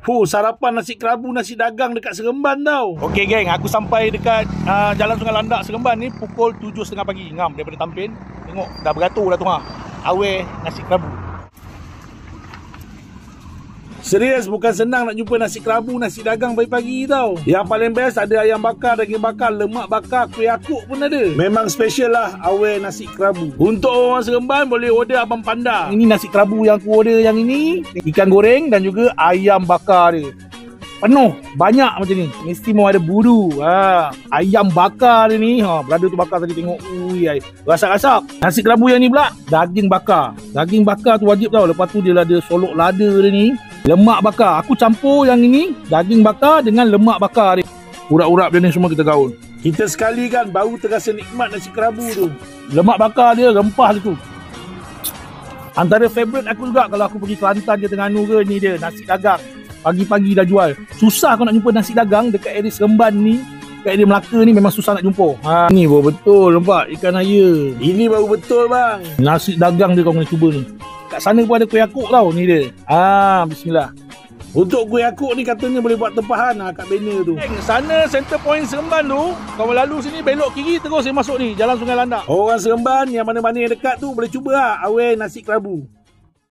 Sarapan nasi kerabu, nasi dagang dekat Seremban tau. Okey geng, aku sampai dekat Jalan Sungai Landak Seremban ni pukul 7.30 pagi. Ngam daripada Tampin. Tengok dah beratur dah tu ha. Awet nasi kerabu. Serius, bukan senang nak jumpa nasi kerabu, nasi dagang pagi-pagi tau. Yang paling best ada ayam bakar, daging bakar, lemak bakar, kuih akuk pun ada. Memang special lah awet nasi kerabu. Untuk orang Seremban boleh order Abang Panda. Ini nasi kerabu yang aku order yang ini. Ikan goreng dan juga ayam bakar dia. Penuh, banyak macam ni. Mesti mau ada buru. Ayam bakar dia ni. Berada tu bakar tadi tengok. Rasak-rasak. Nasi kerabu yang ni pula daging bakar. Daging bakar tu wajib tau. Lepas tu dia ada solok lada dia ni. Lemak bakar. Aku campur yang ini daging bakar dengan lemak bakar dia. Urap-urap dia ni semua kita gaul. Kita sekali kan baru terasa nikmat nasi kerabu tu. Lemak bakar dia, rempah dia tu. Antara favourite aku juga kalau aku pergi Kelantan ke Terengganu ke, ni dia nasi dagang. Pagi-pagi dah jual. Susah kau nak jumpa nasi dagang dekat area Seremban ni. Dekat area Melaka ni memang susah nak jumpa. Ni baru betul nampak ikan air. Ini baru betul bang. Nasi dagang dia kau kena cuba ni. Kat sana pun ada kuih akuk tau. Ni dia. Bismillah. Untuk kuih akuk ni katanya boleh buat tempahan kat banner tu. Sana center point Seremban tu. Kau lalu sini belok kiri terus dia masuk ni Jalan Sungai Landak. Orang Seremban yang mana-mana yang dekat tu boleh cuba awet nasi kerabu.